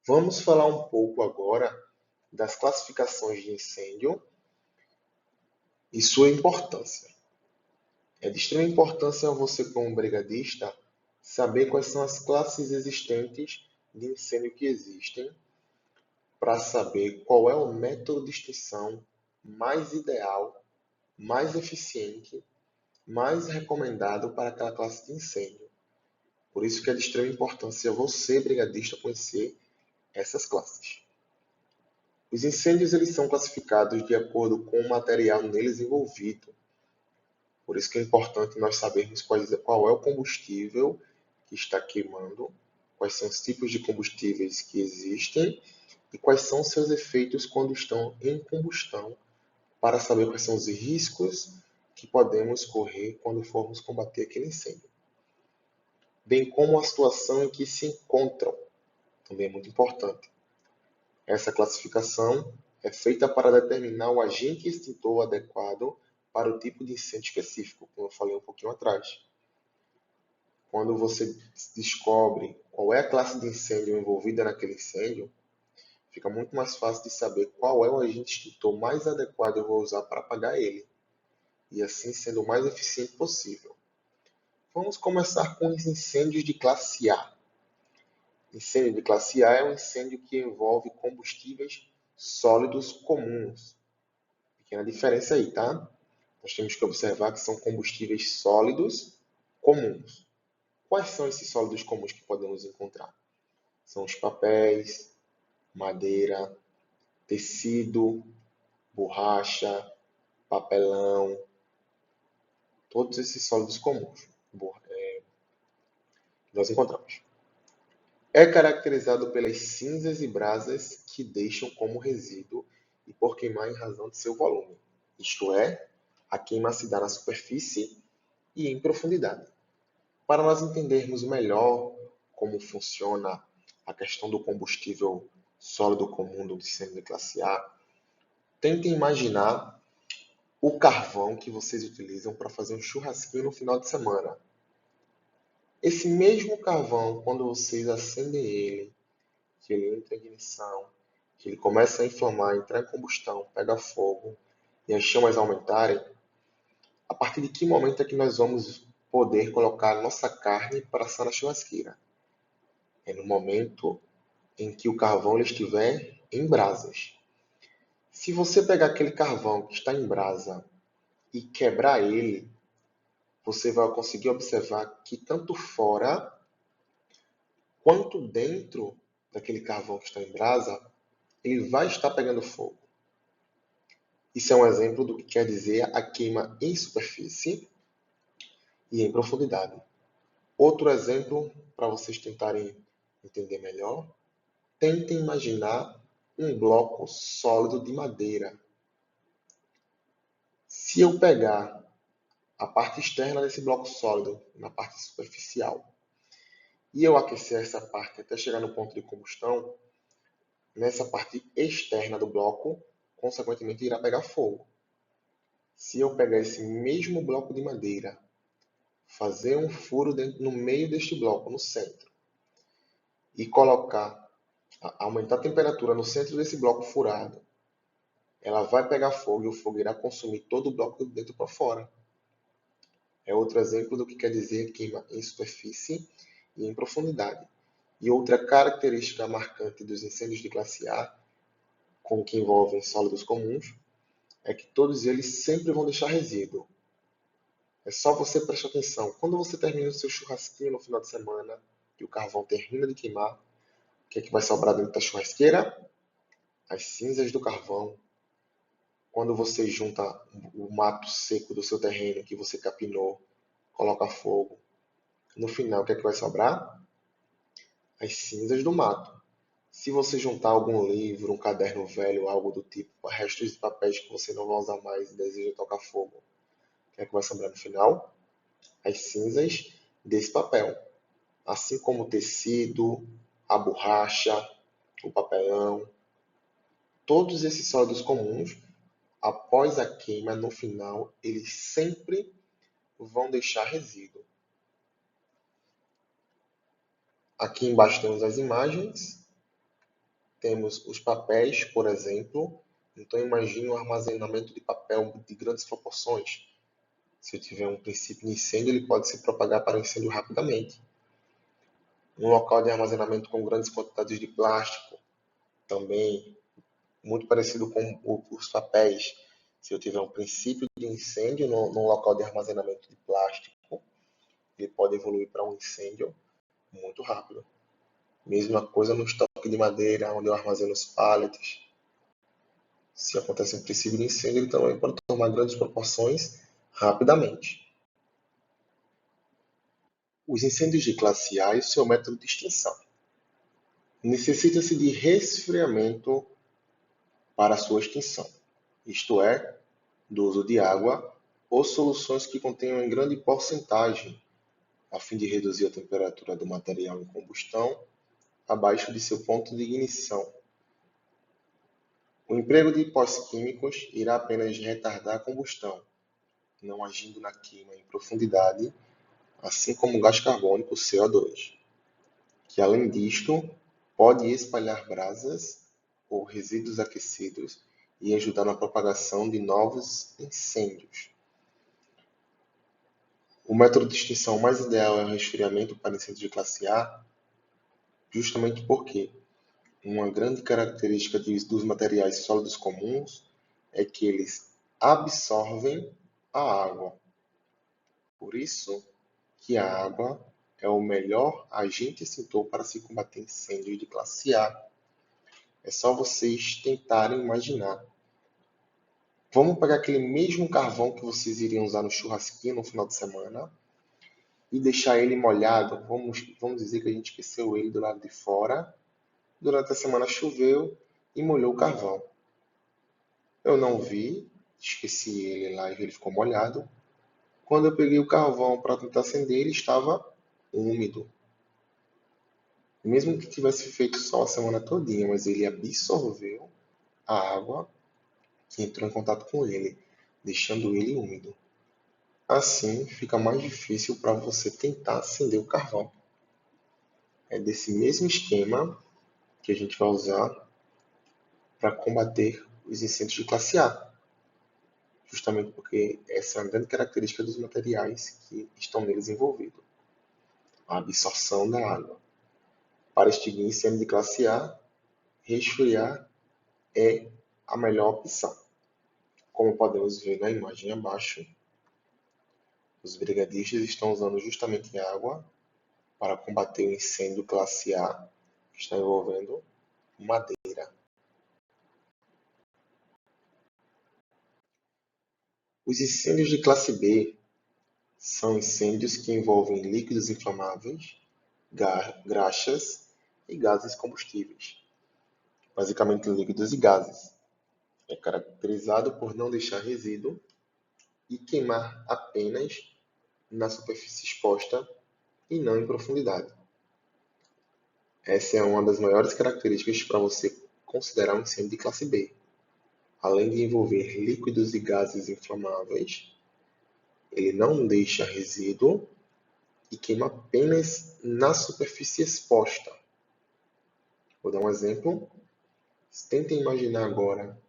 Vamos falar um pouco agora das classificações de incêndio e sua importância. É de extrema importância você, como brigadista, saber quais são as classes existentes de incêndio que existem, para saber qual é o método de extinção mais ideal, mais eficiente, mais recomendado para aquela classe de incêndio. Por isso que é de extrema importância você, brigadista, conhecer essas classes. Os incêndios eles são classificados de acordo com o material neles envolvido. Por isso que é importante nós sabermos qual é o combustível que está queimando, quais são os tipos de combustíveis que existem e quais são os seus efeitos quando estão em combustão, para saber quais são os riscos que podemos correr quando formos combater aquele incêndio. Bem como a situação em que se encontram, também é muito importante. Essa classificação é feita para determinar o agente extintor adequado para o tipo de incêndio específico, como eu falei um pouquinho atrás. Quando você descobre qual é a classe de incêndio envolvida naquele incêndio, fica muito mais fácil de saber qual é o agente extintor mais adequado eu vou usar para apagar ele, e assim sendo o mais eficiente possível. Vamos começar com os incêndios de classe A. Incêndio de classe A é um incêndio que envolve combustíveis sólidos comuns. Pequena diferença aí, tá? Nós temos que observar que são combustíveis sólidos comuns. Quais são esses sólidos comuns que podemos encontrar? São os papéis, madeira, tecido, borracha, papelão, todos esses sólidos comuns nós encontramos. É caracterizado pelas cinzas e brasas que deixam como resíduo e por queimar em razão de seu volume, isto é, a queima se dá na superfície e em profundidade. Para nós entendermos melhor como funciona a questão do combustível sólido comum do incêndio de classe A, tentem imaginar o carvão que vocês utilizam para fazer um churrasquinho no final de semana. Esse mesmo carvão, quando vocês acendem ele, que ele entra em ignição, que ele começa a inflamar, entrar em combustão, pega fogo e as chamas aumentarem, a partir de que momento é que nós vamos poder colocar a nossa carne para assar na churrasqueira? É no momento em que o carvão estiver em brasas. Se você pegar aquele carvão que está em brasa e quebrar ele, você vai conseguir observar que tanto fora quanto dentro daquele carvão que está em brasa, ele vai estar pegando fogo. Isso é um exemplo do que quer dizer a queima em superfície e em profundidade. Outro exemplo, para vocês tentarem entender melhor, tentem imaginar um bloco sólido de madeira. Se eu pegar a parte externa desse bloco sólido, na parte superficial, e eu aquecer essa parte até chegar no ponto de combustão, nessa parte externa do bloco, consequentemente irá pegar fogo. Se eu pegar esse mesmo bloco de madeira, fazer um furo no meio deste bloco, no centro, e aumentar a temperatura no centro desse bloco furado, ela vai pegar fogo e o fogo irá consumir todo o bloco de dentro para fora. É outro exemplo do que quer dizer queima em superfície e em profundidade. E outra característica marcante dos incêndios de classe A, com que envolvem sólidos comuns, é que todos eles sempre vão deixar resíduo. É só você prestar atenção. Quando você termina o seu churrasquinho no final de semana, e o carvão termina de queimar, o que é que vai sobrar dentro da churrasqueira? As cinzas do carvão. Quando você junta o mato seco do seu terreno que você capinou, coloca fogo, no final o que é que vai sobrar? As cinzas do mato. Se você juntar algum livro, um caderno velho, algo do tipo, restos de papéis que você não vai usar mais e deseja tocar fogo, o que é que vai sobrar no final? As cinzas desse papel. Assim como o tecido, a borracha, o papelão, todos esses sólidos comuns, após a queima, no final, eles sempre vão deixar resíduo. Aqui embaixo temos as imagens. temos os papéis, por exemplo. Então, imagine um armazenamento de papel de grandes proporções. Se eu tiver um princípio de incêndio, ele pode se propagar para o incêndio rapidamente. Um local de armazenamento com grandes quantidades de plástico, também muito parecido com os papéis. Se eu tiver um princípio de incêndio no local de armazenamento de plástico, ele pode evoluir para um incêndio muito rápido. Mesma coisa no estoque de madeira, onde eu armazeno os pallets. Se acontece um princípio de incêndio, ele também pode tomar grandes proporções rapidamente. Os incêndios de classe A e o seu método de extinção. Necessita-se de resfriamento para sua extinção, isto é, do uso de água ou soluções que contenham em grande porcentagem, a fim de reduzir a temperatura do material em combustão abaixo de seu ponto de ignição. O emprego de pós-químicos irá apenas retardar a combustão, não agindo na queima em profundidade, assim como o gás carbônico CO2, que além disto pode espalhar brasas ou resíduos aquecidos e ajudar na propagação de novos incêndios. O método de extinção mais ideal é o resfriamento para incêndios de classe A, justamente porque uma grande característica dos materiais sólidos comuns é que eles absorvem a água. Por isso que a água é o melhor agente extintor para se combater incêndios de classe A. É só vocês tentarem imaginar. Vamos pegar aquele mesmo carvão que vocês iriam usar no churrasquinho no final de semana e deixar ele molhado. Vamos dizer que a gente esqueceu ele do lado de fora. Durante a semana choveu e molhou o carvão. Eu não vi, esqueci ele lá e ele ficou molhado. Quando eu peguei o carvão para tentar acender, ele estava úmido. Mesmo que tivesse feito sol a semana todinha, mas ele absorveu a água que entrou em contato com ele, deixando ele úmido. Assim, fica mais difícil para você tentar acender o carvão. É desse mesmo esquema que a gente vai usar para combater os incêndios de classe A. Justamente porque essa é uma grande característica dos materiais que estão neles envolvidos. A absorção da água. Para extinguir incêndio de classe A, resfriar é a melhor opção. Como podemos ver na imagem abaixo, os brigadistas estão usando justamente água para combater o incêndio classe A, que está envolvendo madeira. Os incêndios de classe B são incêndios que envolvem líquidos inflamáveis, graxas e gases combustíveis, basicamente líquidos e gases. É caracterizado por não deixar resíduo e queimar apenas na superfície exposta e não em profundidade. Essa é uma das maiores características para você considerar um incêndio de classe B. Além de envolver líquidos e gases inflamáveis, ele não deixa resíduo e queima apenas na superfície exposta. Vou dar um exemplo. Tentem imaginar agora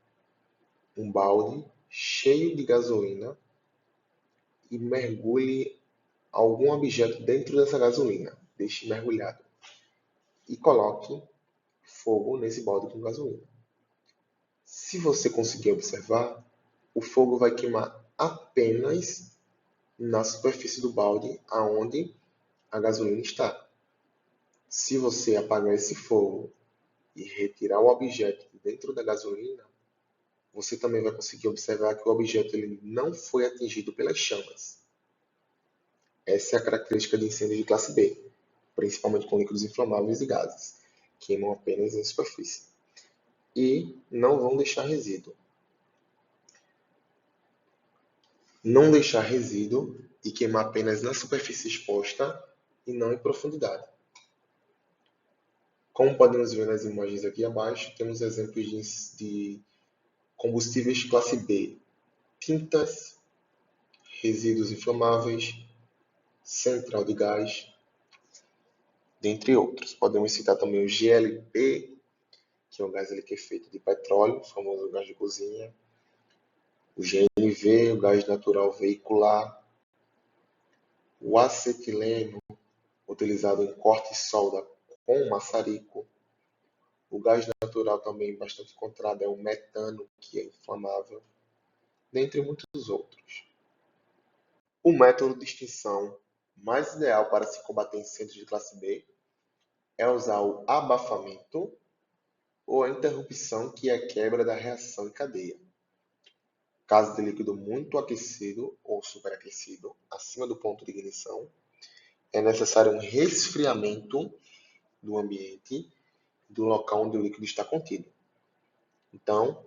um balde cheio de gasolina e mergulhe algum objeto dentro dessa gasolina. Deixe mergulhado. E coloque fogo nesse balde com gasolina. Se você conseguir observar, o fogo vai queimar apenas na superfície do balde aonde a gasolina está. Se você apagar esse fogo e retirar o objeto de dentro da gasolina, você também vai conseguir observar que o objeto ele não foi atingido pelas chamas. Essa é a característica de incêndio de classe B, principalmente com líquidos inflamáveis e gases, queimam apenas em superfície e não vão deixar resíduo. Não deixar resíduo e queimar apenas na superfície exposta e não em profundidade. Como podemos ver nas imagens aqui abaixo, temos exemplos de combustíveis classe B, tintas, resíduos inflamáveis, central de gás, dentre outros. Podemos citar também o GLP, que é o gás liquefeito de petróleo, o famoso gás de cozinha, o GNV, o gás natural veicular, o acetileno, utilizado em corte e solda com maçarico, o gás natural também bastante encontrado é o metano, que é inflamável, dentre muitos outros. O método de extinção mais ideal para se combater incêndios de classe B é usar o abafamento ou a interrupção, que é a quebra da reação em cadeia. Caso de líquido muito aquecido ou superaquecido, acima do ponto de ignição, é necessário um resfriamento do ambiente, do local onde o líquido está contido. Então,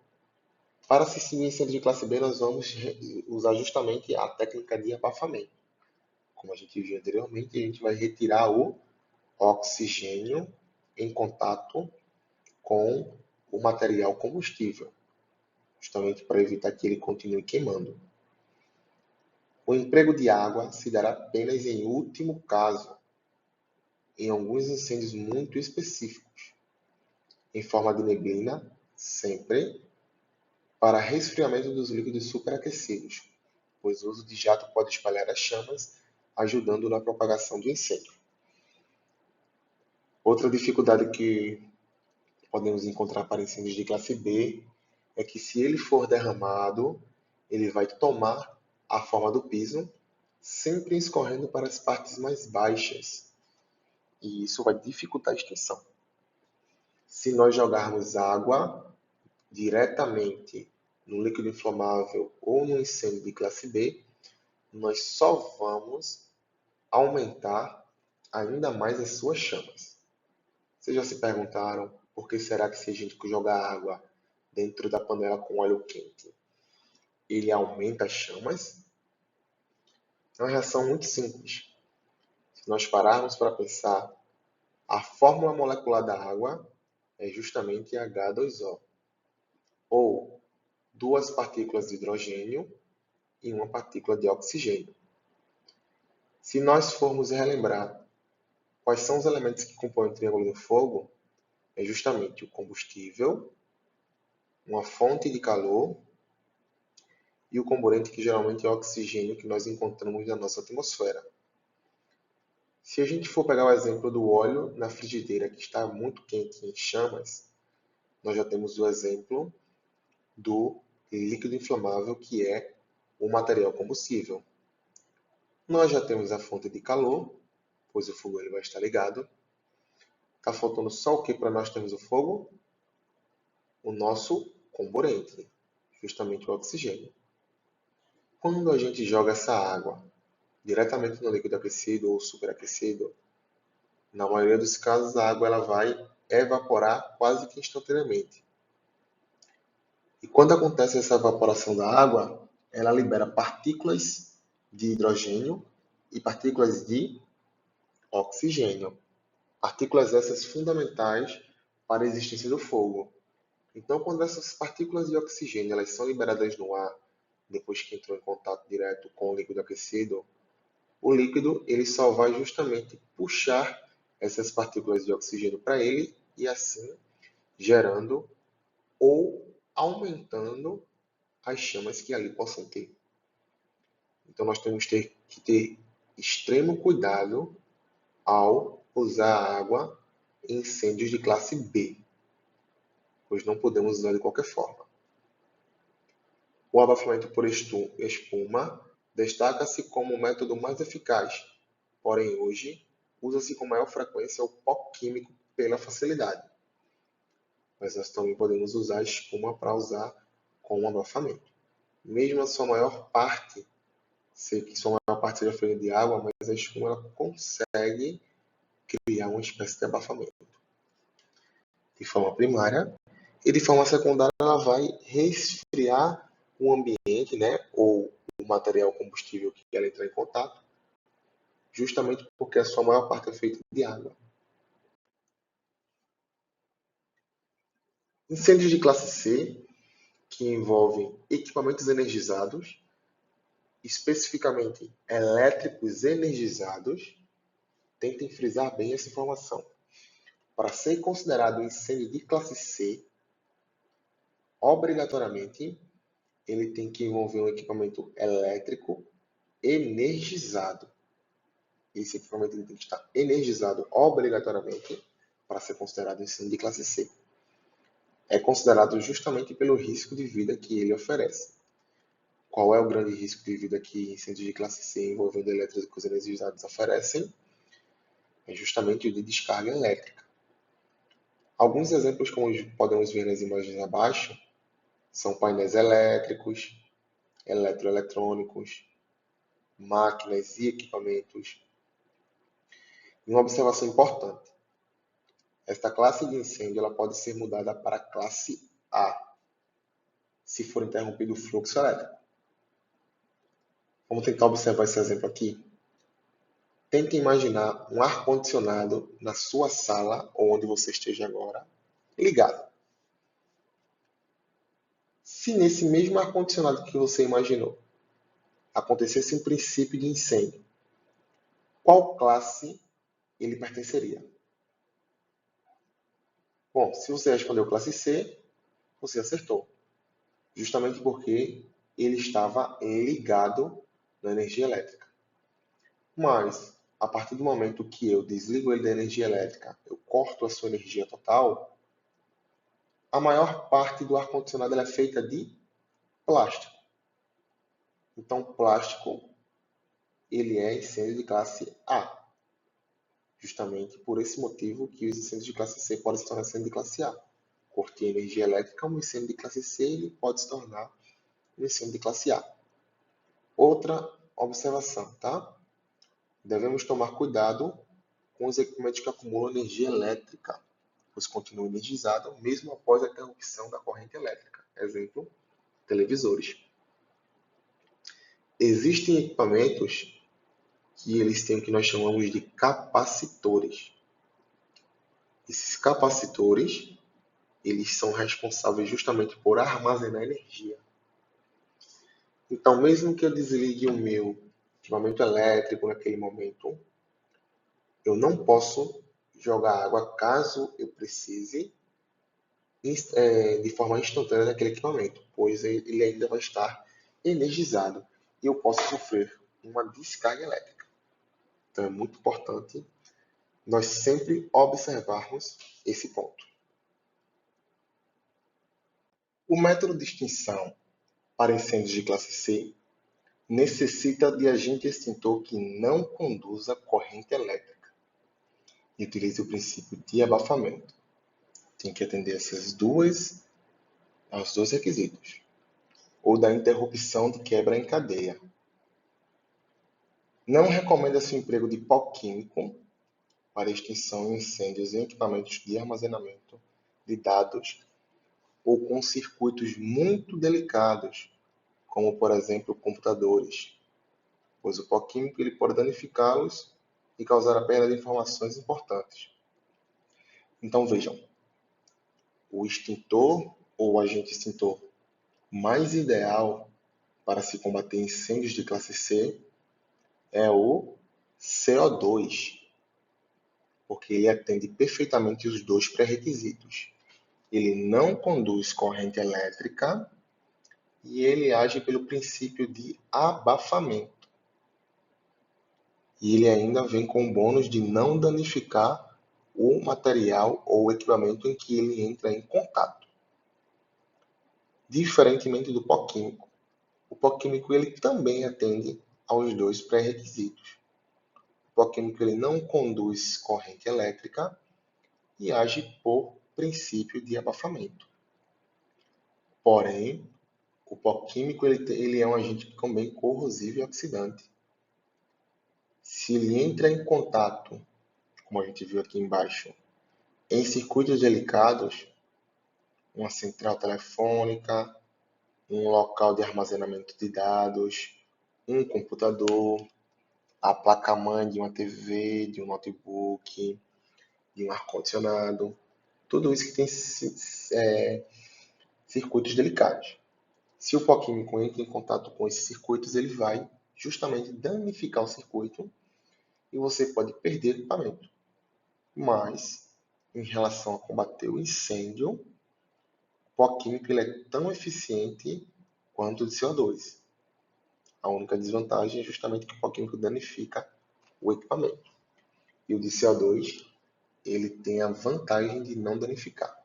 para se extinguir incêndio de classe B, nós vamos usar justamente a técnica de abafamento. Como a gente viu anteriormente, a gente vai retirar o oxigênio em contato com o material combustível, justamente para evitar que ele continue queimando. O emprego de água se dará apenas em último caso, em alguns incêndios muito específicos, em forma de neblina, sempre, para resfriamento dos líquidos superaquecidos, pois o uso de jato pode espalhar as chamas, ajudando na propagação do incêndio. Outra dificuldade que podemos encontrar para incêndios de classe B é que, se ele for derramado, ele vai tomar a forma do piso, sempre escorrendo para as partes mais baixas, e isso vai dificultar a extinção. Se nós jogarmos água diretamente no líquido inflamável ou no incêndio de classe B, nós só vamos aumentar ainda mais as suas chamas. Vocês já se perguntaram por que será que, se a gente jogar água dentro da panela com óleo quente, ele aumenta as chamas? É uma reação muito simples. Se nós pararmos para pensar, a fórmula molecular da água é justamente H2O, ou duas partículas de hidrogênio e uma partícula de oxigênio. Se nós formos relembrar quais são os elementos que compõem o triângulo do fogo, é justamente o combustível, uma fonte de calor e o comburente, que geralmente é o oxigênio, que nós encontramos na nossa atmosfera. Se a gente for pegar o exemplo do óleo na frigideira, que está muito quente em chamas, nós já temos o exemplo do líquido inflamável, que é o material combustível. Nós já temos a fonte de calor, pois o fogo ele vai estar ligado. Está faltando só o que para nós termos o fogo? O nosso comburente, justamente o oxigênio. Quando a gente joga essa água diretamente no líquido aquecido ou superaquecido, na maioria dos casos a água ela vai evaporar quase que instantaneamente. E quando acontece essa evaporação da água, ela libera partículas de hidrogênio e partículas de oxigênio. Partículas essas fundamentais para a existência do fogo. Então, quando essas partículas de oxigênio elas são liberadas no ar, depois que entrou em contato direto com o líquido aquecido, o líquido ele só vai justamente puxar essas partículas de oxigênio para ele, e assim gerando ou aumentando as chamas que ali possam ter. Então nós temos que ter extremo cuidado ao usar água em incêndios de classe B, pois não podemos usar de qualquer forma. O abafamento por espuma destaca-se como o método mais eficaz, porém hoje usa-se com maior frequência o pó químico pela facilidade. Mas nós também podemos usar a espuma para usar com abafamento. Mesmo a sua maior parte, sei que sua maior parte seja feita de água, mas a espuma ela consegue criar uma espécie de abafamento. De forma primária, e de forma secundária ela vai resfriar o ambiente, né, ou o material combustível que ela entrar em contato, justamente porque a sua maior parte é feita de água. Incêndios de classe C, que envolvem equipamentos energizados, especificamente elétricos energizados, tentem frisar bem essa informação. Para ser considerado um incêndio de classe C, obrigatoriamente, ele tem que envolver um equipamento elétrico energizado. Esse equipamento tem que estar energizado obrigatoriamente para ser considerado incêndio de classe C. É considerado justamente pelo risco de vida que ele oferece. Qual é o grande risco de vida que incêndios de classe C envolvendo elétricos energizados oferecem? É justamente o de descarga elétrica. Alguns exemplos, como podemos ver nas imagens abaixo, são painéis elétricos, eletroeletrônicos, máquinas e equipamentos. E uma observação importante: esta classe de incêndio ela pode ser mudada para a classe A, se for interrompido o fluxo elétrico. Vamos tentar observar esse exemplo aqui. Tente imaginar um ar-condicionado na sua sala, ou onde você esteja agora, ligado. Se nesse mesmo ar-condicionado que você imaginou acontecesse um princípio de incêndio, qual classe ele pertenceria? Bom, se você respondeu classe C, você acertou. Justamente porque ele estava ligado na energia elétrica. Mas, a partir do momento que eu desligo ele da energia elétrica, eu corto a sua energia total, a maior parte do ar-condicionado é feita de plástico. Então, plástico, ele é incêndio de classe A. Justamente por esse motivo que os incêndios de classe C podem se tornar incêndio de classe A. Cortei energia elétrica, um incêndio de classe C ele pode se tornar um incêndio de classe A. Outra observação, tá? Devemos tomar cuidado com os equipamentos que acumulam energia elétrica, pois continuam energizados mesmo após a interrupção da corrente elétrica. Exemplo, televisores. Existem equipamentos que eles têm o que nós chamamos de capacitores. Esses capacitores, eles são responsáveis justamente por armazenar energia. Então, mesmo que eu desligue o meu equipamento elétrico naquele momento, eu não posso jogar água caso eu precise de forma instantânea naquele equipamento, pois ele ainda vai estar energizado e eu posso sofrer uma descarga elétrica. Então é muito importante nós sempre observarmos esse ponto. O método de extinção para incêndios de classe C necessita de agente extintor que não conduza corrente elétrica e utilize o princípio de abafamento. Tem que atender aos dois requisitos, ou da interrupção de quebra em cadeia. Não recomenda-se o emprego de pó químico para extinção de incêndios em equipamentos de armazenamento de dados ou com circuitos muito delicados, como por exemplo computadores, pois o pó químico ele pode danificá-los e causar a perda de informações importantes. Então vejam, o extintor ou agente extintor mais ideal para se combater incêndios de classe C é o CO2, porque ele atende perfeitamente os dois pré-requisitos. Ele não conduz corrente elétrica e ele age pelo princípio de abafamento. E ele ainda vem com o bônus de não danificar o material ou o equipamento em que ele entra em contato. Diferentemente do pó químico, o pó químico ele também atende aos dois pré-requisitos. O pó químico ele não conduz corrente elétrica e age por princípio de abafamento. Porém, o pó químico ele é um agente também corrosivo e oxidante. Se ele entra em contato, como a gente viu aqui embaixo, em circuitos delicados, uma central telefônica, um local de armazenamento de dados, um computador, a placa-mãe de uma TV, de um notebook, de um ar-condicionado, tudo isso que tem circuitos delicados. Se o pó químico entra em contato com esses circuitos, ele vai justamente danificar o circuito e você pode perder equipamento. Mas em relação a combater o incêndio, o pó químico ele é tão eficiente quanto o de CO2. A única desvantagem é justamente que o pó químico danifica o equipamento. E o de CO2 ele tem a vantagem de não danificar.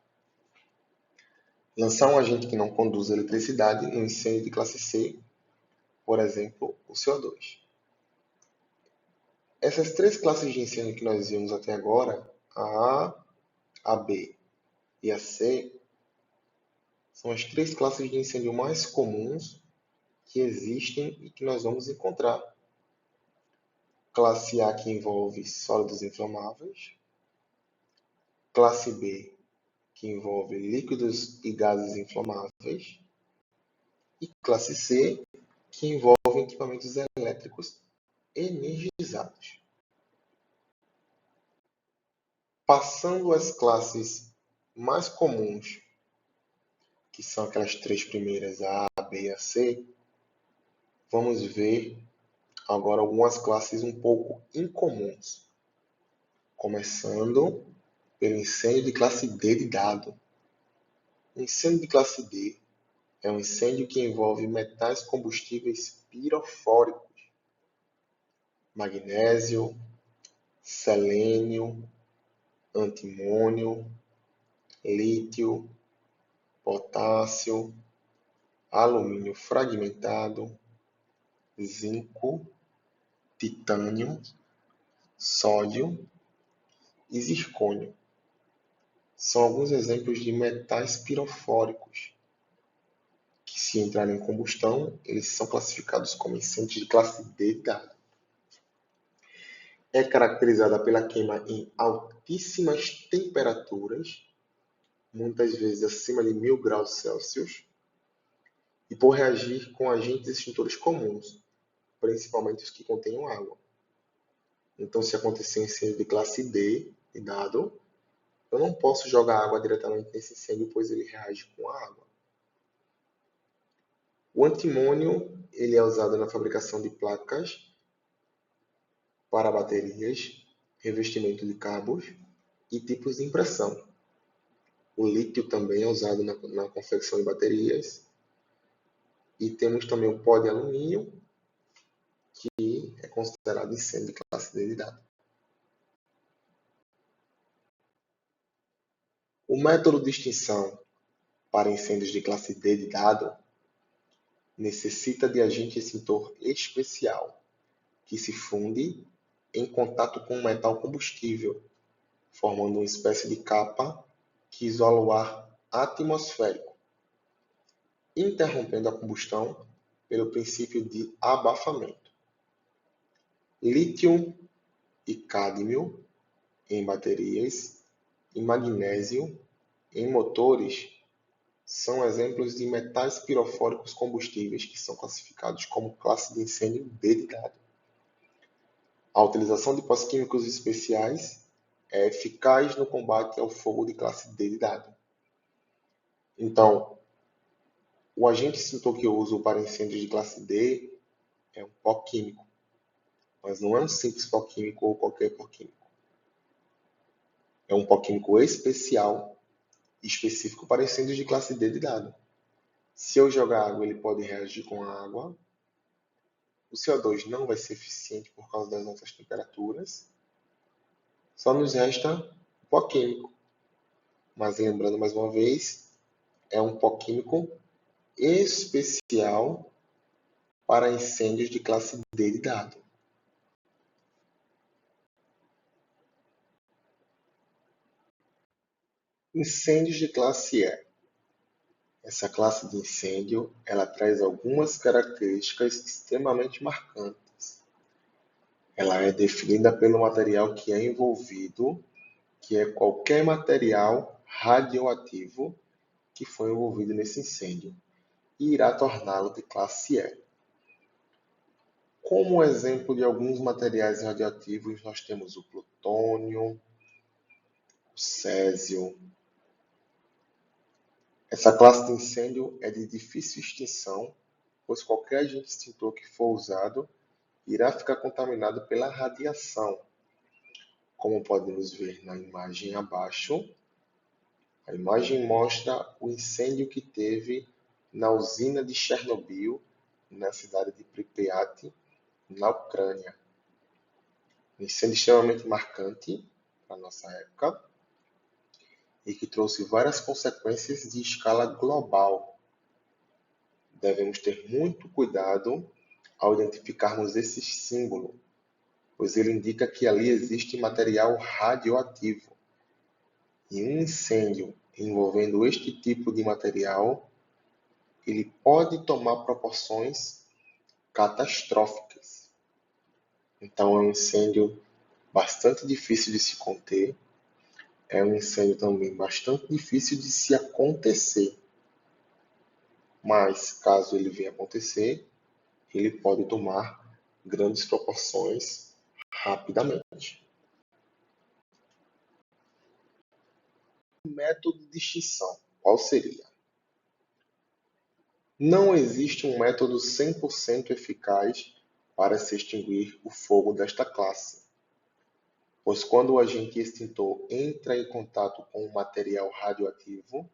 Lançar um agente que não conduz eletricidade no incêndio de classe C, por exemplo, o CO2. Essas três classes de incêndio que nós vimos até agora, a A, a B e a C, são as três classes de incêndio mais comuns que existem e que nós vamos encontrar. Classe A, que envolve sólidos inflamáveis. Classe B, que envolve líquidos e gases inflamáveis. E classe C, que envolve equipamentos elétricos energizados. Passando às classes mais comuns, que são aquelas três primeiras, a, B e a C, vamos ver agora algumas classes um pouco incomuns. Começando pelo incêndio de classe D de dado. O incêndio de classe D é um incêndio que envolve metais combustíveis pirofóricos, magnésio, selênio, antimônio, lítio, potássio, alumínio fragmentado, zinco, titânio, sódio e zircônio. São alguns exemplos de metais pirofóricos que, se entrarem em combustão, eles são classificados como incêndios de classe D dado. É caracterizada pela queima em altíssimas temperaturas, muitas vezes acima de 1000 graus Celsius, e por reagir com agentes extintores comuns, principalmente os que contenham água. Então, se acontecer um incêndio de classe D, de dado, eu não posso jogar água diretamente nesse incêndio, pois ele reage com a água. O antimônio ele é usado na fabricação de placas para baterias, revestimento de cabos e tipos de impressão. O lítio também é usado na confecção de baterias. E temos também o pó de alumínio, que é considerado incêndio de classe D de dado. O método de extinção para incêndios de classe D de dado necessita de agente extintor especial, que se funde em contato com um metal combustível, formando uma espécie de capa que isola o ar atmosférico, interrompendo a combustão pelo princípio de abafamento. Lítio e cádmio em baterias e magnésio em motores são exemplos de metais pirofóricos combustíveis que são classificados como classe de incêndio D de dado. A utilização de pós-químicos especiais é eficaz no combate ao fogo de classe D de dado. Então, o agente extintor que eu uso para incêndios de classe D é um pó químico, mas não é um simples pó químico ou qualquer pó químico. É um pó químico especial, específico para incêndios de classe D de dado. Se eu jogar água, ele pode reagir com a água. O CO2 não vai ser eficiente por causa das altas temperaturas. Só nos resta o pó químico. Mas lembrando mais uma vez, é um pó químico especial para incêndios de classe D de dado. Incêndios de classe E. Essa classe de incêndio, ela traz algumas características extremamente marcantes. Ela é definida pelo material que é envolvido, que é qualquer material radioativo que foi envolvido nesse incêndio, e irá torná-lo de classe E. Como exemplo de alguns materiais radioativos, nós temos o plutônio, o césio. Essa classe de incêndio é de difícil extinção, pois qualquer agente extintor que for usado irá ficar contaminado pela radiação. Como podemos ver na imagem abaixo, a imagem mostra o incêndio que teve na usina de Chernobyl, na cidade de Pripyat, na Ucrânia. Um incêndio extremamente marcante para a nossa época e que trouxe várias consequências de escala global. Devemos ter muito cuidado ao identificarmos esse símbolo, pois ele indica que ali existe material radioativo. E um incêndio envolvendo este tipo de material, ele pode tomar proporções catastróficas. Então é um incêndio bastante difícil de se conter, é um incêndio também bastante difícil de se acontecer. Mas caso ele venha acontecer, ele pode tomar grandes proporções rapidamente. O método de extinção, qual seria? Não existe um método 100% eficaz para se extinguir o fogo desta classe, pois quando o agente extintor entra em contato com o material radioativo,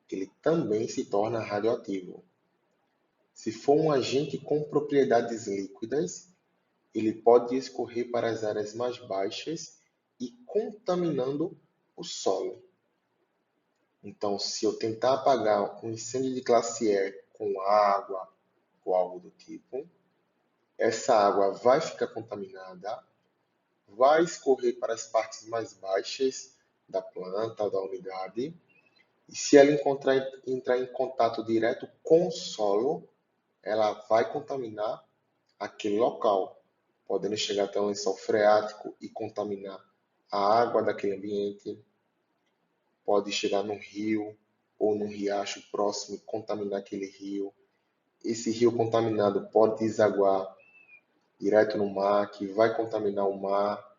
ele também se torna radioativo. Se for um agente com propriedades líquidas, ele pode escorrer para as áreas mais baixas e contaminando o solo. Então, se eu tentar apagar um incêndio de classe E com água ou algo do tipo, essa água vai ficar contaminada, vai escorrer para as partes mais baixas da planta, da unidade, e se ela entrar em contato direto com o solo, ela vai contaminar aquele local, podendo chegar até um lençol freático e contaminar a água daquele ambiente, pode chegar num rio ou num riacho próximo e contaminar aquele rio. Esse rio contaminado pode desaguar direto no mar, que vai contaminar o mar.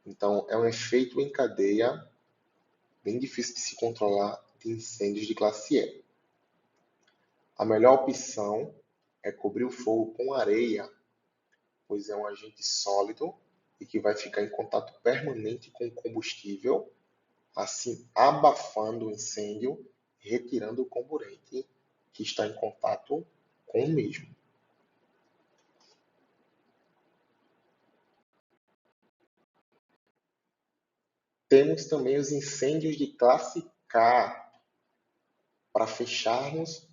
Então, é um efeito em cadeia bem difícil de se controlar de incêndios de classe E. A melhor opção é cobrir o fogo com areia, pois é um agente sólido e que vai ficar em contato permanente com o combustível, assim abafando o incêndio e retirando o comburente que está em contato com o mesmo. Temos também os incêndios de classe K, para fecharmos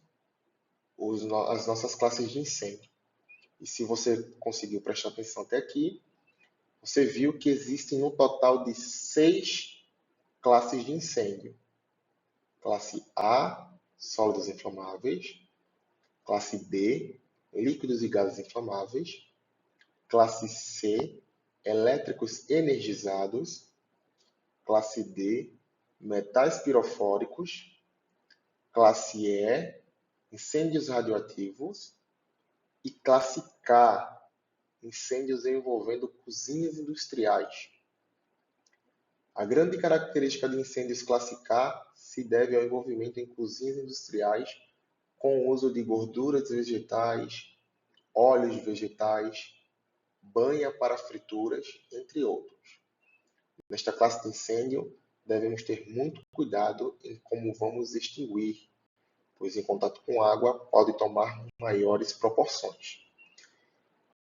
as nossas classes de incêndio. E se você conseguiu prestar atenção até aqui, você viu que existem um total de 6 classes de incêndio. Classe A, sólidos inflamáveis. Classe B, líquidos e gases inflamáveis. Classe C, elétricos energizados. Classe D, metais pirofóricos. Classe E, incêndios radioativos. E classe K, incêndios envolvendo cozinhas industriais. A grande característica de incêndios classe K se deve ao envolvimento em cozinhas industriais com o uso de gorduras vegetais, óleos vegetais, banha para frituras, entre outros. Nesta classe de incêndio, devemos ter muito cuidado em como vamos extinguir, pois em contato com água pode tomar maiores proporções.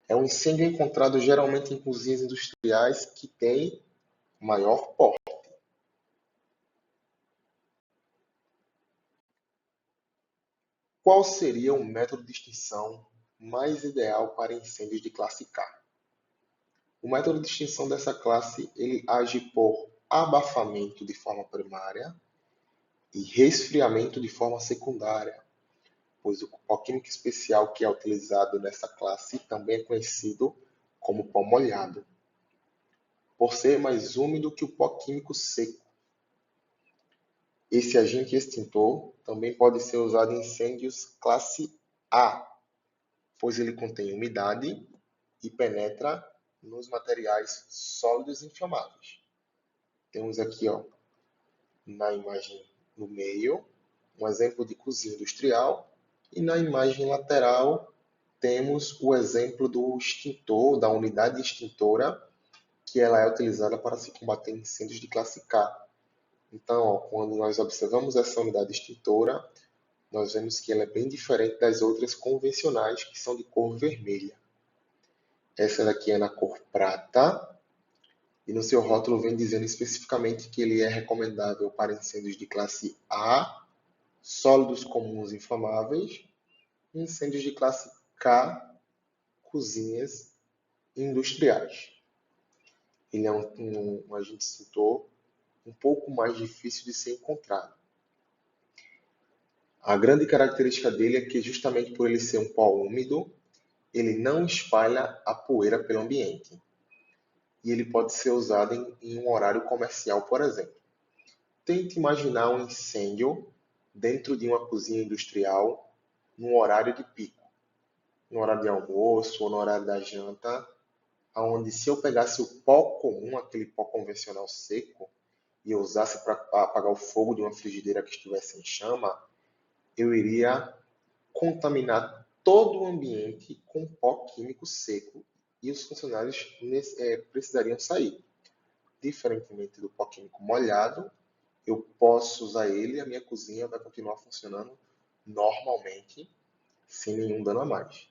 É um incêndio encontrado geralmente em cozinhas industriais que têm maior porte. Qual seria o método de extinção mais ideal para incêndios de classe K? O método de extinção dessa classe ele age por abafamento de forma primária e resfriamento de forma secundária, pois o pó químico especial que é utilizado nessa classe também é conhecido como pó molhado, por ser mais úmido que o pó químico seco. Esse agente extintor também pode ser usado em incêndios classe A, pois ele contém umidade e penetra nos materiais sólidos inflamáveis. Temos aqui, na imagem no meio, um exemplo de cozinha industrial e na imagem lateral temos o exemplo do extintor, da unidade extintora que ela é utilizada para se combater incêndios de classe K. Então, ó, quando nós observamos essa unidade extintora, nós vemos que ela é bem diferente das outras convencionais, que são de cor vermelha. Essa daqui é na cor prata, e no seu rótulo vem dizendo especificamente que ele é recomendável para incêndios de classe A, sólidos comuns inflamáveis, e incêndios de classe K, cozinhas industriais. Ele é um agente extintor um pouco mais difícil de ser encontrado. A grande característica dele é que, justamente por ele ser um pó úmido, ele não espalha a poeira pelo ambiente. E ele pode ser usado em um horário comercial, por exemplo. Tente imaginar um incêndio dentro de uma cozinha industrial no horário de pico, no horário de almoço ou no horário da janta, onde se eu pegasse o pó comum, aquele pó convencional seco, e eu usasse para apagar o fogo de uma frigideira que estivesse em chama, eu iria contaminar todo o ambiente com pó químico seco e os funcionários precisariam sair. Diferentemente do pó químico molhado, eu posso usar ele e a minha cozinha vai continuar funcionando normalmente, sem nenhum dano a mais.